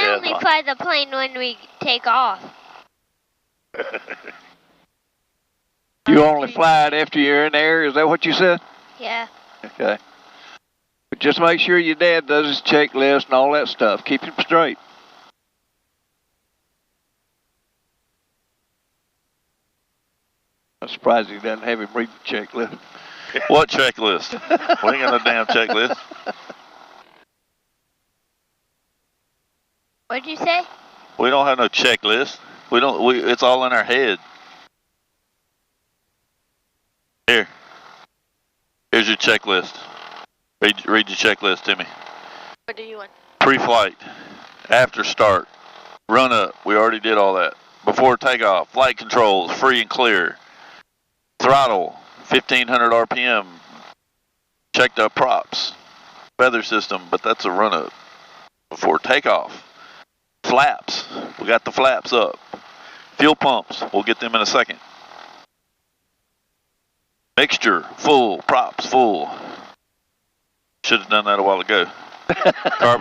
only fly the plane when we take off. You only fly it after you're in the air, is that what you said? Yeah. Okay. But just make sure your dad does his checklist and all that stuff. Keep him straight. I'm surprised he doesn't have him read the checklist. What checklist? We ain't got no damn checklist. What'd you say? We don't have no checklist. It's all in our head. Here's your checklist. Read your checklist to me. What do you want? Pre-flight, after start, run up. We already did all that. Before takeoff, flight controls, free and clear. Throttle, 1500 RPM. Checked up props. Feather system, but that's a run up. Before takeoff. Flaps, we got the flaps up. Fuel pumps, we'll get them in a second. Mixture, full. Props, full. Should have done that a while ago.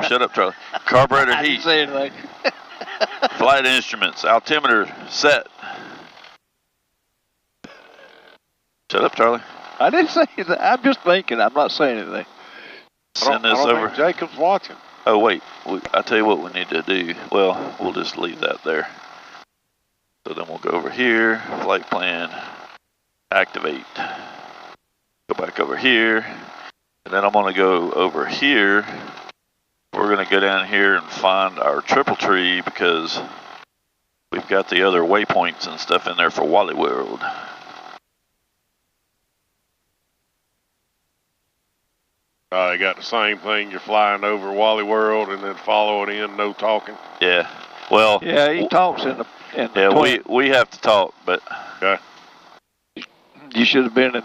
Shut up, Charlie. Carburetor heat. I didn't say anything. Flight instruments, altimeter set. Shut up, Charlie. I didn't say that. I'm just thinking. I'm not saying anything. Send this over. Jacob's watching. Oh, wait. I'll tell you what we need to do. Well, we'll just leave that there. So then we'll go over here. Flight plan. Activate. Go back over here. And then I'm going to go over here. We're going to go down here and find our triple tree because we've got the other waypoints and stuff in there for Wally World. You got the same thing. You're flying over Wally World and then following in, no talking. Yeah. Well. Yeah, he talks in the. Yeah, we have to talk, but. Okay. You should have been in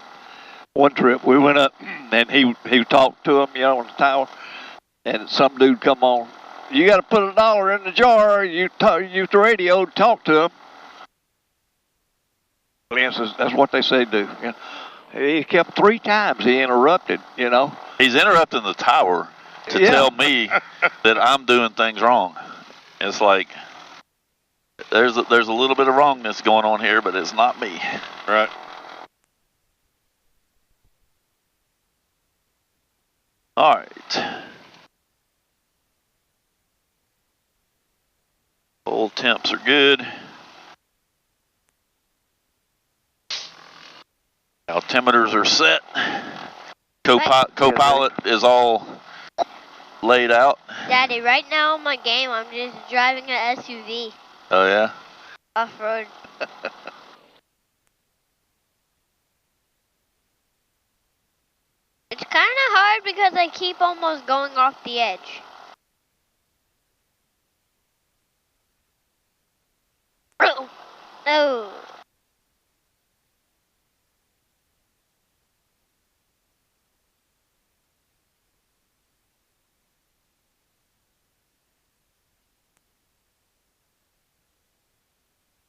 one trip. We went up and he talked to him, on the tower, and some dude come on. You got to put $1 in the jar. Use the radio to talk to him. That's what they say do. He kept 3 times. He interrupted. He's interrupting the tower to tell me that I'm doing things wrong. It's like there's a little bit of wrongness going on here, but it's not me. Right. All right. Full temps are good. Altimeters are set. Co-pilot is all laid out. Daddy, right now in my game, I'm just driving an SUV. Oh, yeah? Off-road. It's kind of hard because I keep almost going off the edge. Oh, no.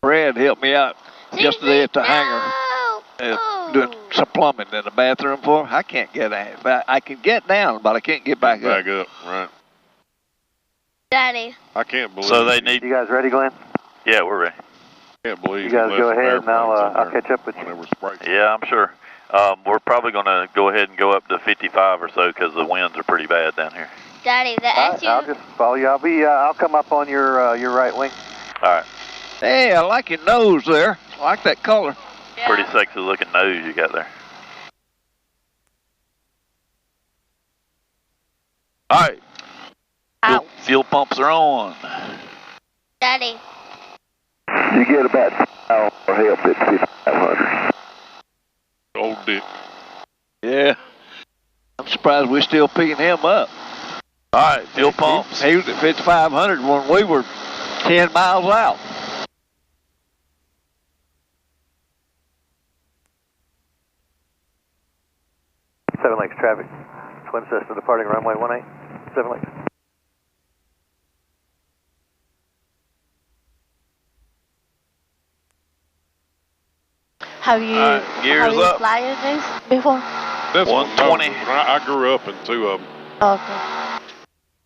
Brad helped me out yesterday at the hangar. Doing some plumbing in the bathroom for him. I can't get out. I can get down, but I can't get back up. Back up, right. Daddy. I can't believe So they need... You guys ready, Glenn? Yeah, we're ready. Can't believe you guys go ahead and I'll catch up with you. Yeah, I'm sure. We're probably going to go ahead and go up to 55 or so because the winds are pretty bad down here. Daddy, the SUV... I'll just follow you. I'll come up on your right wing. All right. Hey, I like your nose there. I like that color. Yeah. Pretty sexy looking nose you got there. All right. Fuel pumps are on. Daddy. You get about $2 for help at 5,500. Old dick. Yeah. I'm surprised we're still picking him up. All right, fuel pumps. He was at 5,500 when we were 10 miles out. Seven Lakes traffic. Twin Cessna departing runway 18. 7 Lakes. Have you flying this before? That's 120. I grew up in 2 of them. Okay.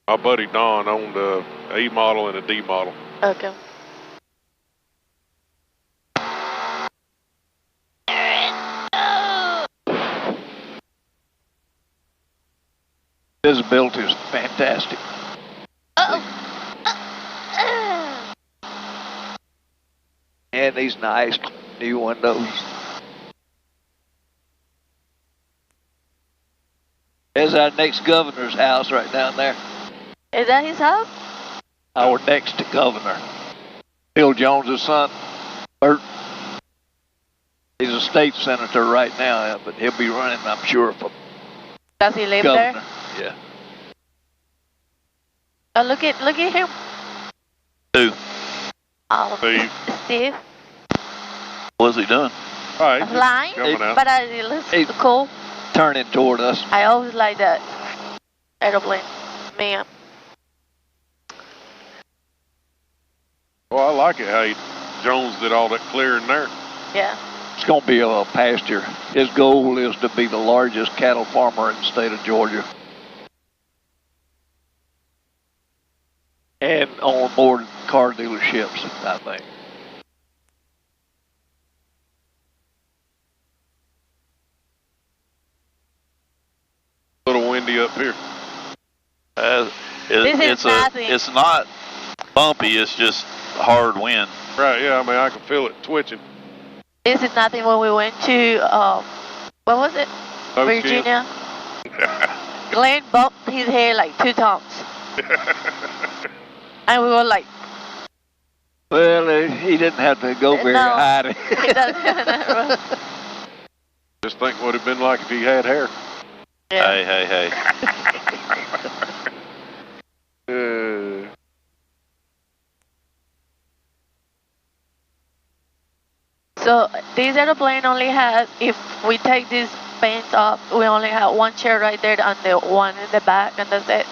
My buddy Don owned a A model and a D model. Okay. Visibility is fantastic. And these nice new windows. There's our next governor's house right down there. Is that his house? Our next governor. Bill Jones' son, Bert. He's a state senator right now, but he'll be running, I'm sure, for Does he live governor. there? Yeah. Oh, look at him. Who? Oh, Steve. Steve. What's he doing? All right, Flying, coming out. but it looks Hey. cool. Turning toward us. I always like that aeroplane, man. Well, I like it how Jones did all that clearing there. Yeah. It's going to be a pasture. His goal is to be the largest cattle farmer in the state of Georgia. And on more car dealerships, I think. A little windy up here. It's not bumpy, it's just hard wind. Right, yeah, I mean, I can feel it twitching. This is nothing when we went to, what was it? Oak Virginia. Glenn bumped his hair like 2 times. And we were like, Well, he didn't have to go very high. He doesn't. Just think what it'd been like if he had hair. Yeah. Hey. So this aeroplane only has, if we take these paints off, we only have 1 chair right there and the one in the back, and that's it.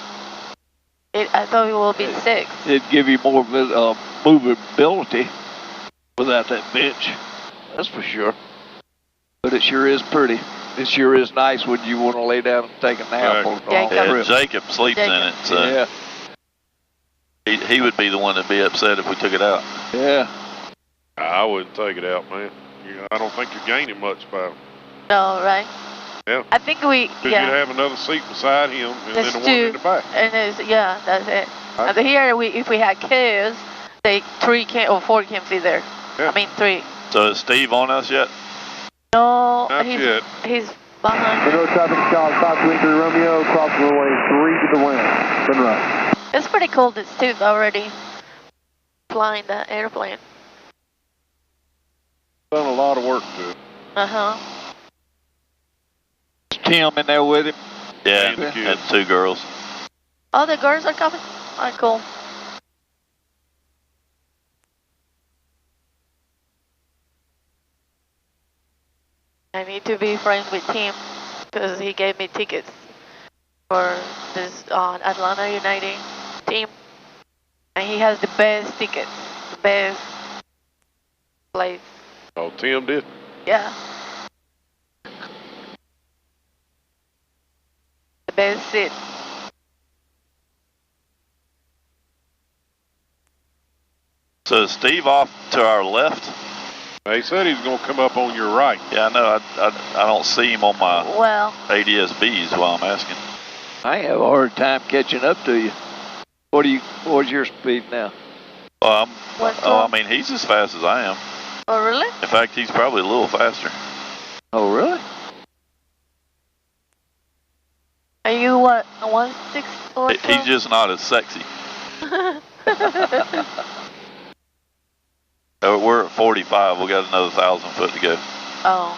I thought it will be 6. It'd give you more movability without that bench. That's for sure. But it sure is pretty. It sure is nice when you want to lay down and take a nap Right. on a Jacob. long Yeah, trip. Jacob sleeps in it, so Yeah, he would be the one that'd be upset if we took it out. yeah. I wouldn't take it out, man. I don't think you're gaining much by it. No, right? Yeah. I think we, Because yeah. you'd have another seat beside him and There's then the one 2. in the back. And yeah, that's it. Right. And here, if we had kids, 3 or 4 can fit there. Yeah. I mean 3. So is Steve on us yet? No, Not yet. he's behind. Road traffic, Charles 523 Romeo, cross runway 3 to the wind. Good run. It's pretty cool that Steve's already flying that airplane. Done a lot of work to it. Uh-huh. Is Tim in there with him? Yeah, And the and kids. 2 girls. Oh, the girls are coming? Oh, cool. I need to be friends with Tim because he gave me tickets for this Atlanta United team. And he has the best tickets, the best place. Oh, Tim did? Yeah. The best seat. So is Steve off to our left? He said he's going to come up on your right. Yeah, I know. I don't see him on my Well, ADS-Bs while I'm asking. I have a hard time catching up to you. What's your speed now? Well, what's I wrong? mean, he's as fast as I am. Oh, really? In fact, he's probably a little faster. Oh, really? Are you what, 160 or so? He's just not as sexy. We're at 45. We got another 1,000 foot to go. Oh.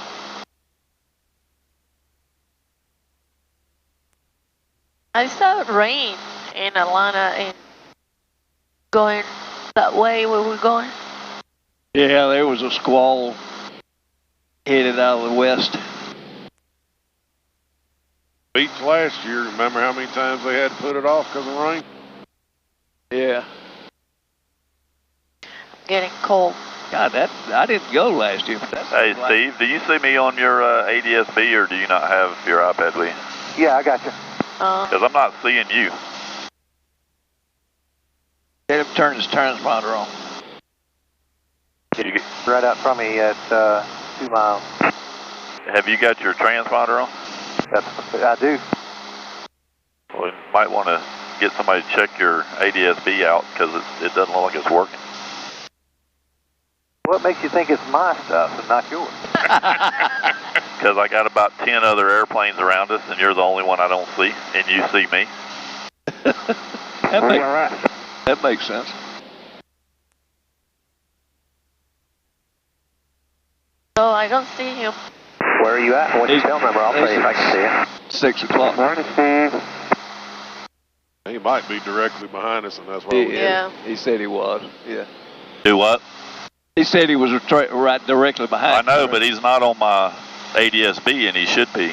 I saw rain in Atlanta and going that way where we're going. Yeah, there was a squall headed out of the west. Beach last year, remember how many times they had to put it off because of rain? Yeah. Getting cold. God, I didn't go last year. But that's Hey, Steve, do you see me on your ADS-B, or do you not have your iPad with you? Yeah, I got you. Because I'm not seeing you. Get him turn his transponder on. Right out from me at 2 miles. Have you got your transponder on? I do. Well, you might want to get somebody to check your ADS-B out because it doesn't look like it's working. What makes you think it's my stuff and not yours? Because I got about 10 other airplanes around us, and you're the only one I don't see, and you see me. That makes sense. No, I don't see him. Where are you at? What's your tail number? I'll tell you if I can see you. 6 o'clock. Morning, Steve. He might be directly behind us, and that's why we Yeah. He said he was. Yeah. Do what? He said he was right directly I behind. know, but he's not on my ADS-B, and he should be.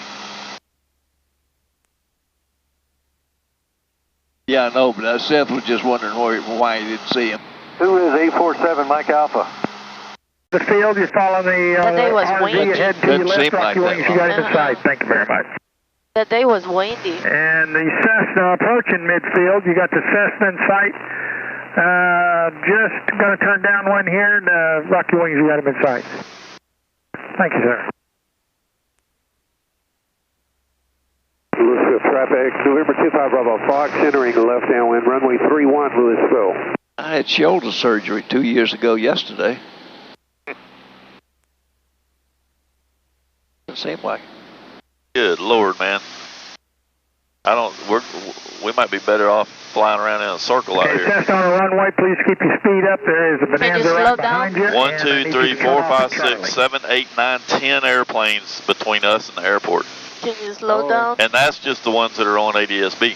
Yeah, I know, but Seth was just wondering why he didn't see him. Who is 847 Mike Alpha? The field, you're following the That day was RZ windy. ahead to Doesn't your left, seem like Rocky that Wings, you got him in long. sight. Thank you very much. That day was windy. And the Cessna approaching midfield, you got the Cessna in sight. Just going to turn downwind here, and Rocky Wings, you got him in sight. Thank you, sir. Louisville traffic, November 25 Bravo Fox, entering left downwind, runway 31, Louisville. I had shoulder surgery 2 years ago yesterday. It seemed like it. Good Lord, man. We might be better off flying around in a circle out Okay, here. Cessna on the runway, please keep your speed up. There is a Can you Bonanza slow right down? behind you. 1, and I 2, need 3, you to 4, cut off 5, at 6, Charlie. 7, 8, 9, 10 airplanes between us and the airport. Can you slow down? And that's just the ones that are on ADS-B.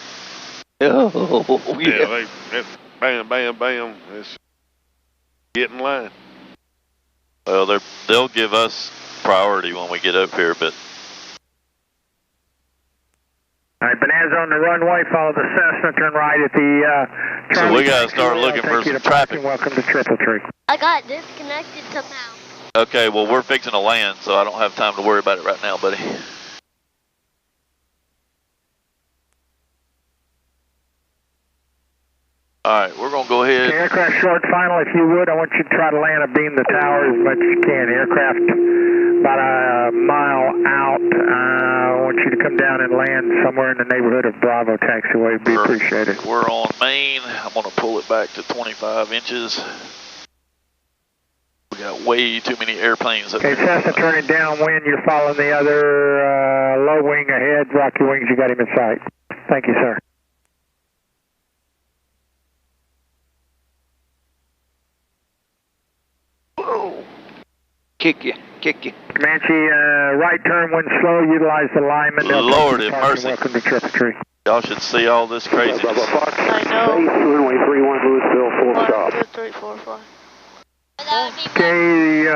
Oh, Yeah, they bam, bam, bam. It's get in line. Well, they'll give us priority when we get up here, but All right, Bonanza on the runway, follow the Cessna, turn right at the so we Charlie got to taxiway. start I'll looking take for you some to traffic. parking. Welcome to Triple Tree. I got disconnected somehow. okay, well, we're fixing to land, so I don't have time to worry about it right now, buddy. All right, we're going to go Okay, ahead. aircraft short final, if you would. I want you to try to land and beam the tower as much as you can. Aircraft about a mile out. I want you to come down and land somewhere in the neighborhood of Bravo taxiway. It'd be appreciated. We're on main. I'm going to pull it back to 25 inches. We got way too many airplanes up Okay, here. Cessna turning downwind. You're following the other low wing ahead. Rocky Wings, you got him in sight. Thank you, sir. kick you. Comanche, right turn when slow. Utilize the lineman. They'll take Lord you to have parking. mercy. Welcome to Triple Tree. Y'all should see all this craziness. I know. runway 31, Louisville, full 1, stop. 2, 3, 4, 5. That would be Okay,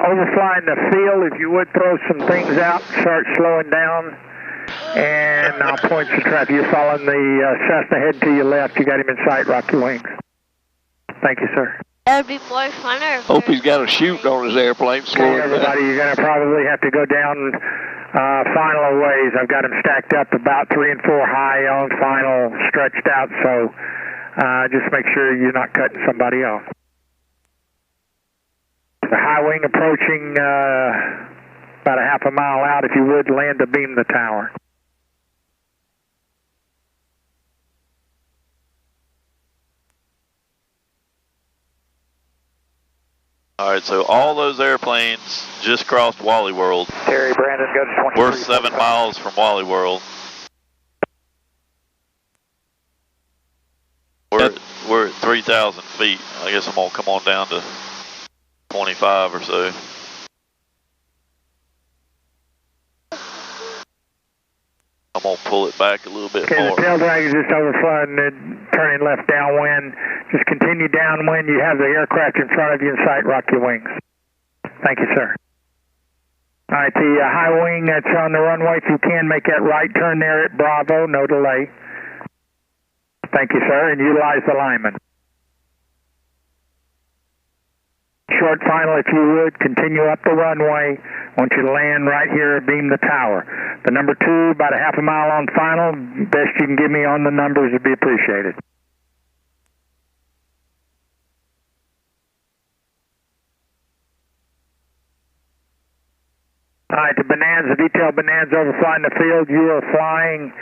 overflying the field, if you would throw some things out, start slowing down, and I'll point some traffic. You're following the Cessna head to your left. You got him in sight, Rocky Wings. Thank you, sir. That would be more funner. Hope he's got a chute on his airplane. Slow Okay, it down. everybody, you're going to probably have to go down final a ways. I've got them stacked up about 3 and 4 high on final, stretched out, so just make sure you're not cutting somebody off. The high wing approaching about a half a mile out. If you would, land to beam the tower. All right, so all those airplanes just crossed Wally World. Terry, Brandon, go to 23. We're 7 miles from Wally World. We're at 3,000 feet. I guess I'm gonna come on down to 25 or so. I'm gonna pull it back a little bit Okay, more. the tail drag is just overflowing and turning left downwind. Just continue downwind. You have the aircraft in front of you in sight, Rocky Wings. Thank you, sir. All right, the high wing that's on the runway, if you can, make that right turn there at Bravo, no delay. Thank you, sir, and utilize the lineman. Short final, if you would, continue up the runway. I want you to land right here, beam the tower. The number 2, about a half a mile on final. Best you can give me on the numbers would be appreciated. All right, the Bonanza, VTL Bonanza overflying the field. You are flying,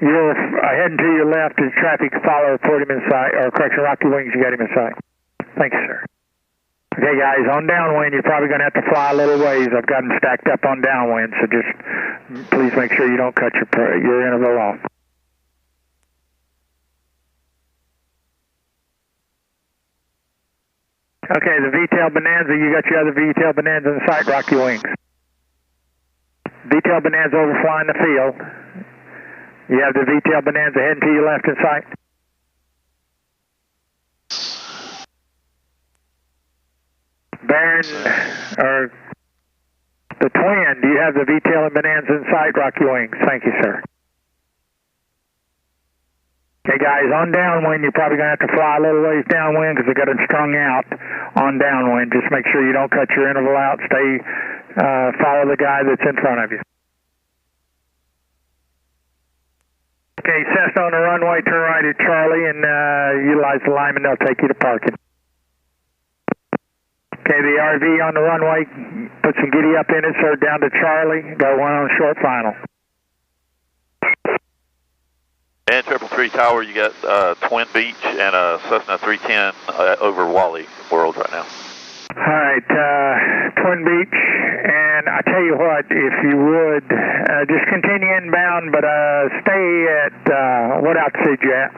you're heading to your left as traffic follow, report him in sight, or correction, Rocky Wings, you got him in sight. Thank you, sir. Okay, guys, on downwind, you're probably going to have to fly a little ways. I've got them stacked up on downwind, so just please make sure you don't cut your interval off. Okay, the VTL Bonanza, you got your other VTL Bonanza in sight, Rocky Wings. VTL Bonanza overflying the field. You have the VTL Bonanza heading to your left in sight. Baron, or the Twin, do you have the VTL and Bonanza in sight, Rocky Wings? Thank you, sir. Okay, guys, on downwind, you're probably going to have to fly a little ways downwind because they've got them strung out on downwind. Just make sure you don't cut your interval out. Stay, follow the guy that's in front of you. Okay, Cessna on the runway, turn right at Charlie and utilize the lineman. They'll take you to parking. Okay, the RV on the runway, put some giddy up in it, sir, down to Charlie. Got one on short final. And 333 Tower, you got Twin Beach and a Cessna 310 over Wally World right now. All right, Twin Beach, and I tell you what, if you would, just continue inbound, but stay at, what altitude you at?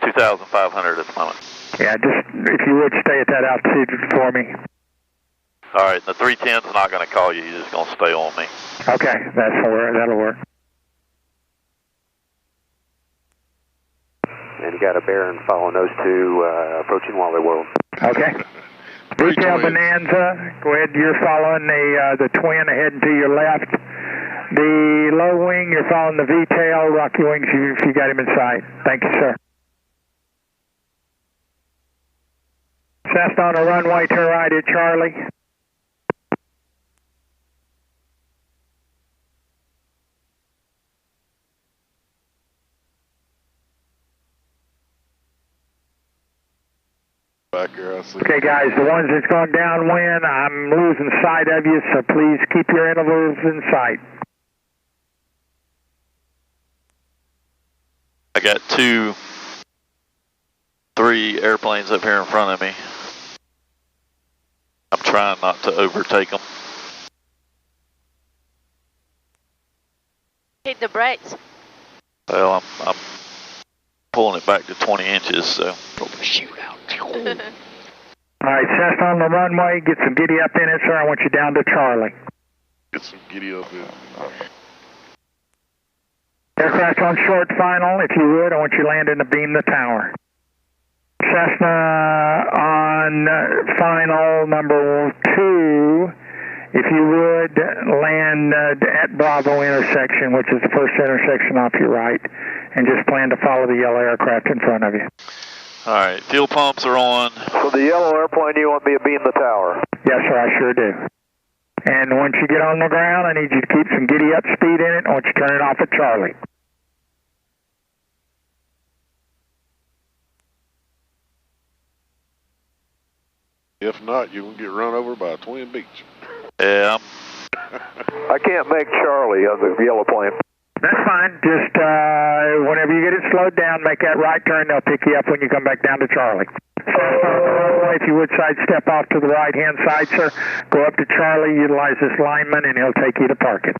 2,500 at the moment. Yeah, just, if you would, stay at that altitude for me. All right, the 310's not going to call you, he's just going to stay on me. Okay, that'll work. And you got a Baron following those two, approaching Wally World. Okay. VTL Bonanza, go ahead, you're following the Twin heading to your left. The low wing, you're following the VTL, Rocky Wings, if you got him in sight. Thank you, sir. Cessna on the runway, turn right at Charlie. Back here, I see. Okay, guys, the ones that's going downwind, I'm losing sight of you, so please keep your intervals in sight. I got 3 airplanes up here in front of me. I'm trying not to overtake them. Hit the brakes. Well, I'm pulling it back to 20 inches, so. All right, Cessna on the runway, get some giddy up in it, sir. I want you down to Charlie. Get some giddy up in. Aircraft on short final, if you would, I want you landing to beam the tower. Cessna on final number 2, if you would, land at Bravo intersection, which is the first intersection off your right, and just plan to follow the yellow aircraft in front of you. All right, fuel pumps are on. So the yellow airplane, you want me to beam the tower? Yes, sir, I sure do. And once you get on the ground, I need you to keep some giddy up speed in it. I want you to turn it off at Charlie. If not, you're going to get run over by a Twin Beach. Yeah. I can't make Charlie on the yellow plane. That's fine. Just whenever you get it slowed down, make that right turn. They'll pick you up when you come back down to Charlie. If you would sidestep off to the right-hand side, sir, go up to Charlie, utilize this lineman, and he'll take you to parking.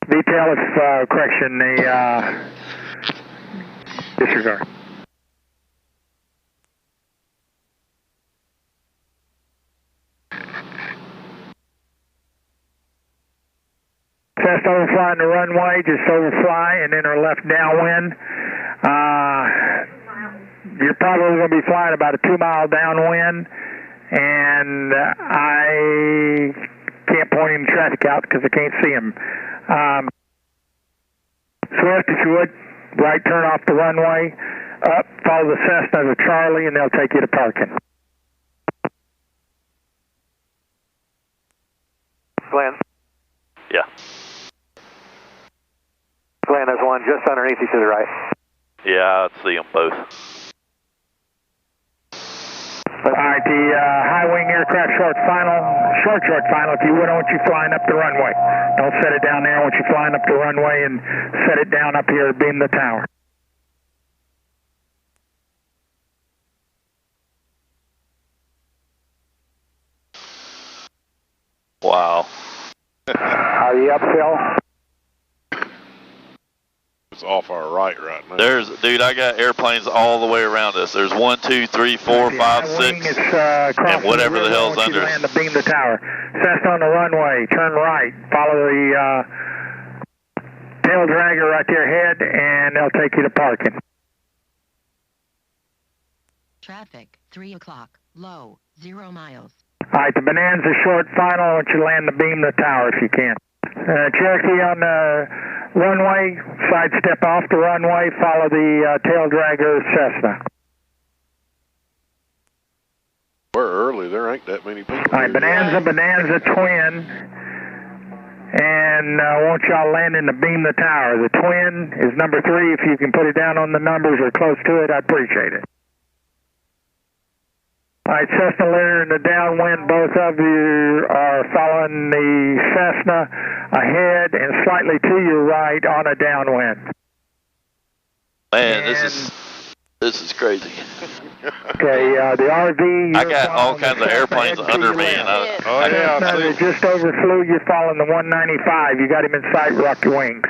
Detail if, correction, the disregard. Test overflying the runway, just overfly and enter left downwind. You're probably going to be flying about a 2-mile downwind, and I can't point any traffic out because I can't see them. Swift, if you would, right turn off the runway, up, follow the Cessna to Charlie, and they'll take you to parking. Glenn? Yeah. Glenn, there's one just underneath you to the right. Yeah, I see them both. Alright, the high wing aircraft short final. If you would, I want you flying up the runway. Don't set it down there. I want you flying up the runway and set it down up here to beam the tower. Wow. Are you up, Phil? It's off our right now. Dude, I got airplanes all the way around us. There's 1, 2, 3, 4, 5, 6, and whatever the hell's under us. Land to beam the tower. Cessna on the runway. Turn right. Follow the tail dragger right there ahead, and they'll take you to parking. Traffic, 3 o'clock. Low, 0 miles. All right, the Bonanza short final. I want you to land to beam the tower if you can. Cherokee on the runway, sidestep off the runway, follow the tail dragger Cessna. We're early, there ain't that many people. All right, Bonanza twin, and I want y'all landing to beam the tower. The twin is number 3. If you can put it down on the numbers or close to it, I'd appreciate it. All right, Cessna leader and the downwind, both of you are following the Cessna ahead and slightly to your right on a downwind. Man, this is crazy. Okay, the RV. I got all kinds of airplanes under me, and Cessna just overflew. You're following the 195. You got him in sight. Rock your wings.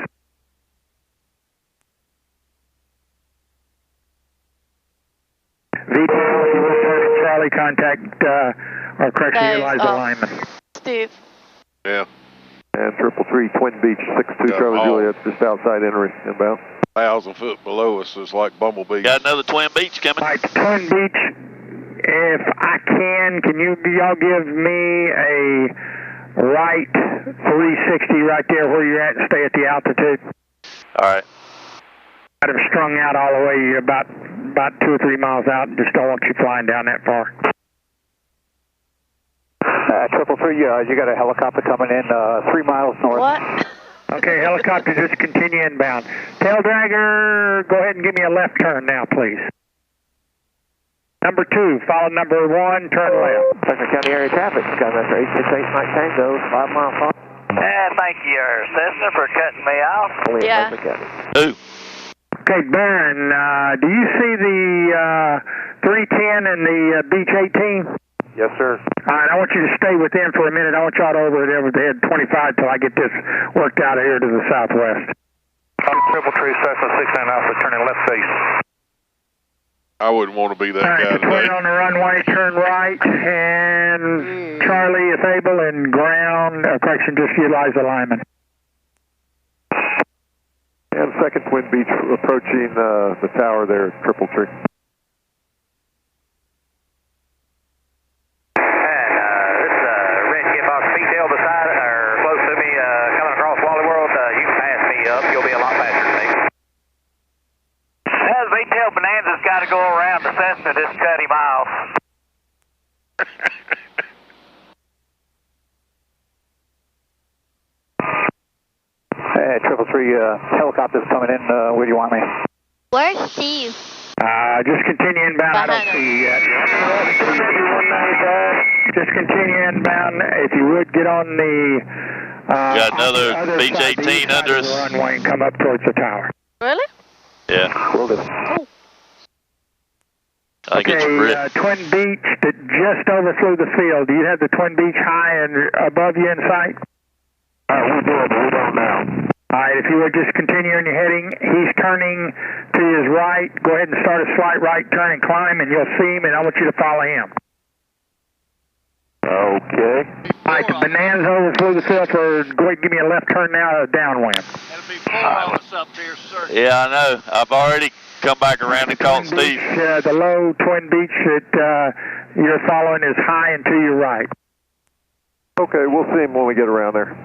Charlie, contact our correction Eliza lineman. Steve. Yeah. And 333 Twin Beach, 62 Charlie Juliet, just outside entering inbound. 1,000 foot below us is like Bumblebee. Got another Twin Beach coming. All right, Twin Beach, if I can y'all give me a right 360 right there where you're at and stay at the altitude? All right. I'd have strung out all the way. You're about 2 or 3 miles out, and just don't want you flying down that far. 333, you got a helicopter coming in 3 miles north. What? Okay, helicopter, just continue inbound. Tail dragger, go ahead and give me a left turn now, please. Number 2, follow number 1, turn left. Fresno County area traffic, Skymaster 868 Mike Tango, 5 mile far. Thank you, Cessna, for cutting me off. Yeah. Who? Okay, Baron, do you see the 310 and the Beach 18? Yes, sir. All right, I want you to stay within for a minute. I want y'all to over there with the head 25 till I get this worked out here to the southwest. Triple Tree Cessna 69 Alpha, turning left face. I wouldn't want to be that All right, guy the twin today. on the runway, turn right, and Charlie, if able, and ground, correction, just utilize the lineman. And second Twin Beach approaching the tower there at Triple Tree. Bonanza's got to go around the Cessna, just cut him off. Hey, 333, helicopter's coming in. Where do you want me? Where's Steve? Just continue inbound. I don't see you yet. Just continue inbound. If you would get on the got another Beach 18 under us. Runway and come up towards the tower. Really? Yeah. Will do. I think it's ripped. Twin Beach that just overflew the field. Do you have the Twin Beach high and above you in sight? We do, but we don't now. All right, if you would just continue in your heading. He's turning to his right. Go ahead and start a slight right turn and climb, and you'll see him, and I want you to follow him. Okay. All right, the Bonanza overflew the field. So go ahead and give me a left turn now, downwind. That'll be 4 hours up there, sir. Yeah, I know. I've already come back around and called Steve. The low Twin Beach that you're following is high and to your right. Okay, we'll see him when we get around there.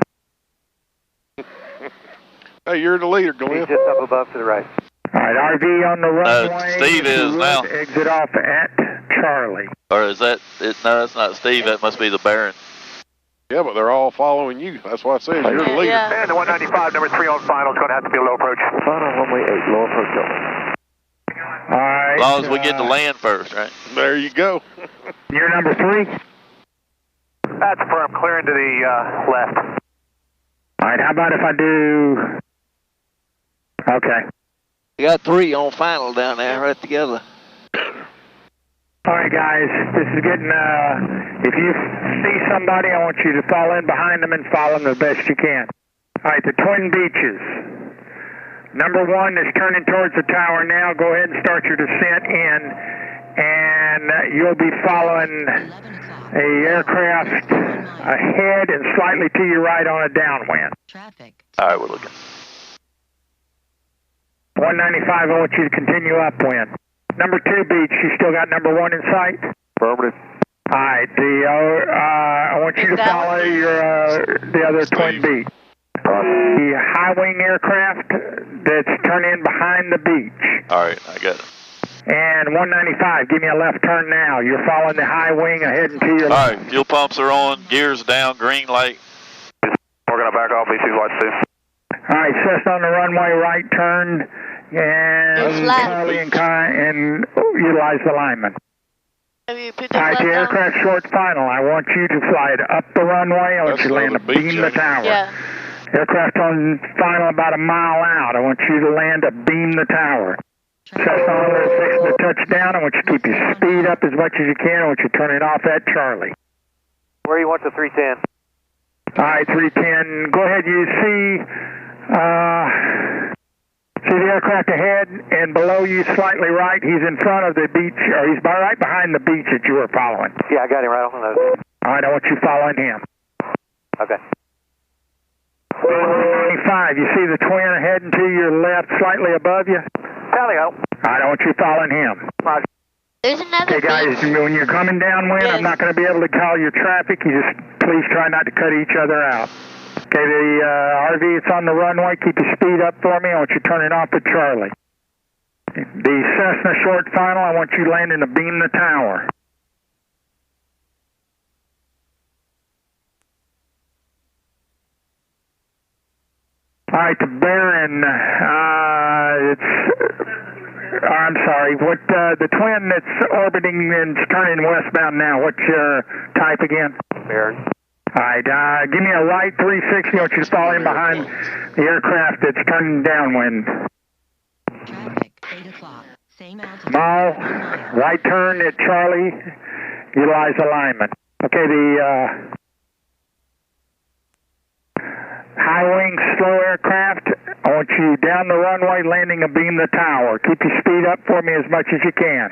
Hey, you're the leader, Glenn. He's just up above to the right. All right, RV on the runway. Steve is now. Exit off at Charlie. Or is that it? No, that's not Steve. That must be the Baron. Yeah, but they're all following you. That's why I said you're the leader. Yeah. And the 195, number 3 on final, is going to have to be a low approach. Final runway 8, low approach. All right. As long as we get to land first, right? There you go. You're number 3? That's firm, clearing to the left. All right, how about if I do... Okay. You got 3 on final down there, right together. All right, guys, this is getting, if you see somebody, I want you to fall in behind them and follow them the best you can. All right, the Twin Beaches. Number 1 is turning towards the tower now. Go ahead and start your descent in, and you'll be following a aircraft ahead and slightly to your right on a downwind. Traffic. All right, we're looking. 195, I want you to continue upwind. Number 2 beach, you still got number 1 in sight? Affirmative. All right, I want you to follow the other Twin beach. The high wing aircraft that's turning behind the beach. All right, I got it. And 195, give me a left turn now. You're following the high wing ahead and to your All left. right, fuel pumps are on, gears down, green light. We're going to back off, BC watch 2. All right, Cessna on the runway, right turn, and It's left. Charlie and utilize the lineman. Have you put All the right, flag the down? aircraft short final. I want you to fly it up the runway. I want you to land a beam the tower. Yeah. Aircraft on final about a mile out. I want you to land a beam the tower. Cessna on the touchdown. I want you to keep your speed up as much as you can. I want you to turn it off at Charlie. Where do you want the 310? All right, 310. Go ahead. You see the aircraft ahead and below you slightly right. He's in front of the beach, or he's right behind the beach that you were following. Yeah, I got him right on the nose. All right, I want you following him. Okay. 195, you see the twin ahead and to your left, slightly above you? Tally ho. All right, I want you following him. There's another Okay, guys, beach. when you're coming downwind, I'm not going to be able to call your traffic. You just please try not to cut each other out. Okay, the RV that's on the runway, keep your speed up for me. I want you turning off at Charlie. The Cessna short final, I want you landing to beam the tower. All right, the Baron, I'm sorry, the twin that's orbiting and turning westbound now, what's your type again? Baron. All right, give me a right 360. I want you to fall in behind the aircraft that's turning downwind. Traffic, 8 o'clock. Same altitude. Mall, right turn at Charlie. Utilize alignment. Okay, the high wing slow aircraft, I want you down the runway landing a beam the tower. Keep your speed up for me as much as you can.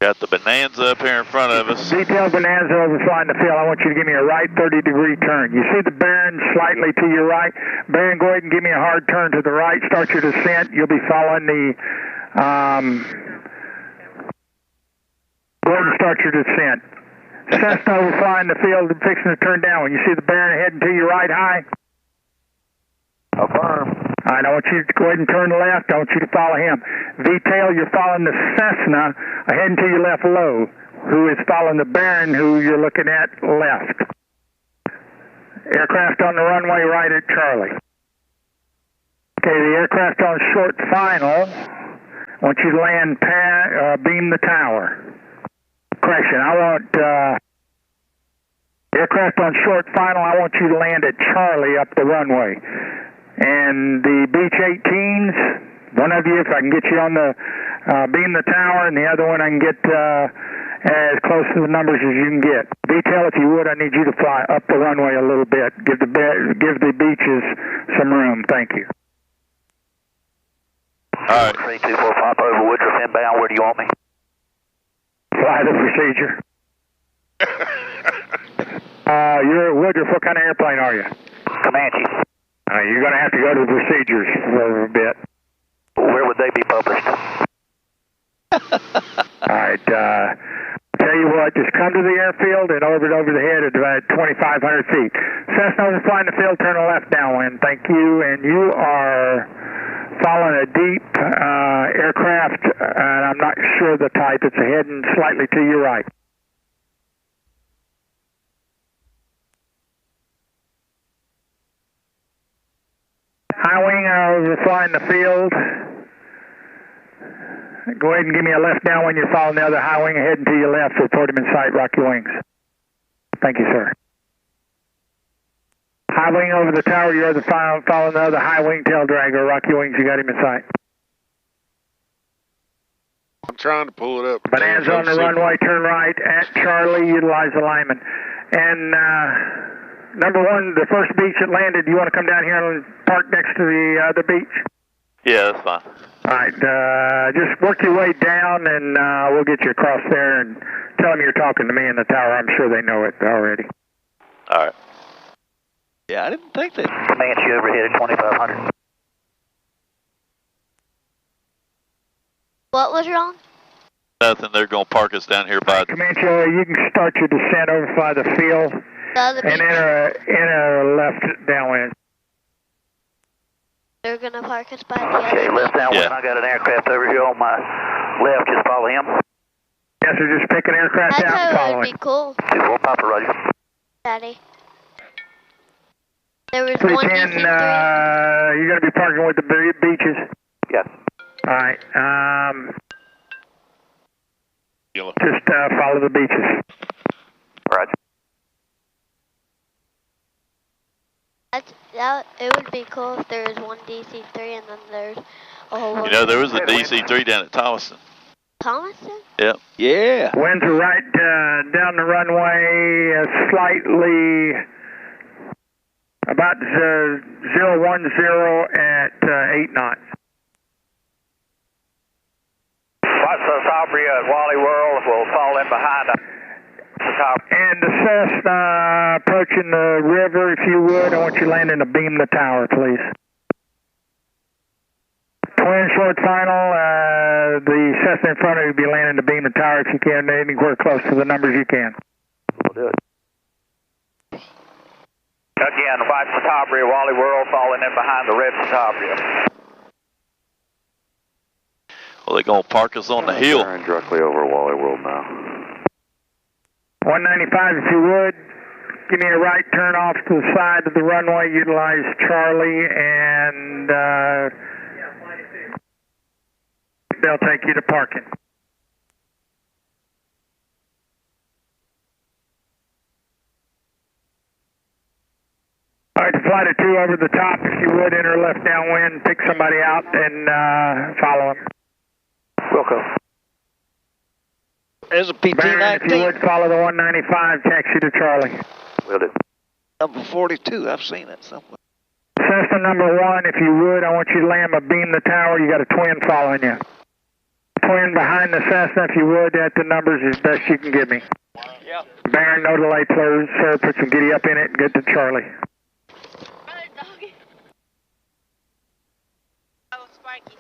Got the Bonanza up here in front of us. Detail Bonanza overflying the field. I want you to give me a right 30-degree turn. You see the Baron slightly to your right. Baron, go ahead and give me a hard turn to the right. Start your descent. You'll be following the... Go ahead and start your descent. Cessna overflying the field and fixing to turn down. When you see the Baron heading to your right high. Affirm. All right, I want you to go ahead and turn left. I want you to follow him. V-tail, you're following the Cessna heading to your left low, who is following the Baron, who you're looking at left. Aircraft on the runway right at Charlie. Okay, the aircraft on short final. I want you to land, beam the tower. Correction, I want aircraft on short final. I want you to land at Charlie up the runway. And the Beach 18s, one of you, if I can get you on the beam the tower, and the other one I can get as close to the numbers as you can get. Detail, if you would, I need you to fly up the runway a little bit. Give the beaches some room. Thank you. All right. 324, pop over Woodruff inbound. Where do you want me? Fly the procedure. You're at Woodruff. What kind of airplane are you? Comanche. You're going to have to go to the procedures for a bit. Where would they be published? All right. Tell you what, just come to the airfield and orbit over the head at about 2,500 feet. Cessna is flying the field, turn left downwind. Thank you. And you are following a deep aircraft, and I'm not sure the type. It's heading slightly to your right. High wing, flying the field. Go ahead and give me a left down when you're following the other high wing, heading to your left. Report him in sight, Rocky Wings. Thank you, sir. High wing over the tower, you're following the other high wing tail dragger, Rocky Wings, you got him in sight. I'm trying to pull it up. Bonanza on the runway, turn right at Charlie, utilize alignment. And number one, the first beach that landed, you want to come down here and park next to the other beach? Yeah, that's fine. All right, just work your way down and we'll get you across there and tell them you're talking to me in the tower. I'm sure they know it already. All right. Yeah, I didn't think that. Comanche overhead at 2500. What was wrong? Nothing. They're going to park us down here by... Comanche, you can start your descent over by the field The other and beach. enter left downwind. They're gonna park us by the Okay, other left beach. downwind. Yeah. I got an aircraft over here on my left. Just follow him. Yes, sir, just pick an aircraft That's out and how it follow would it. be cool, 24 Papa, roger. Daddy. There was one 310, DC-3. you're going to be parking with the beaches. Yes. All right, Yellow. just follow the beaches. Roger. It would be cool if there was one DC-3 and then there's a whole You know, there was a DC-3 down at Thomaston. Thomaston? Yep. Yeah. Winds are right down the runway, slightly about 010 at 8 knots. Watch the Sabria at Wally World. We'll fall in behind the top. And the Cessna approaching the river, if you would. I want you landing to beam the tower, please. Twin short final. The Cessna in front of you will be landing to beam the tower if you can, anywhere close to the numbers you can. We'll do it. Again, watch the Sabria, Wally World falling in behind the red Sabria. Well, they're going to park us on the hill. Turn directly over Wally World now. 195, if you would. Give me a right turn off to the side of the runway. Utilize Charlie, and they'll take you to parking. All right, flight of 2 over the top. If you would, enter left downwind, pick somebody out, and follow them. Wilco. There's a Baron, if you would, PT-19. follow the 195, taxi to Charlie. Will do. Number 42. I've seen it somewhere. Cessna number 1, if you would, I want you to land a beam the tower. You got a twin following you. Twin behind the Cessna, if you would, at the numbers as best you can give me. Yep. Baron, no delay, please, sir. Put some giddy up in it and get to Charlie. Oh, Sparky.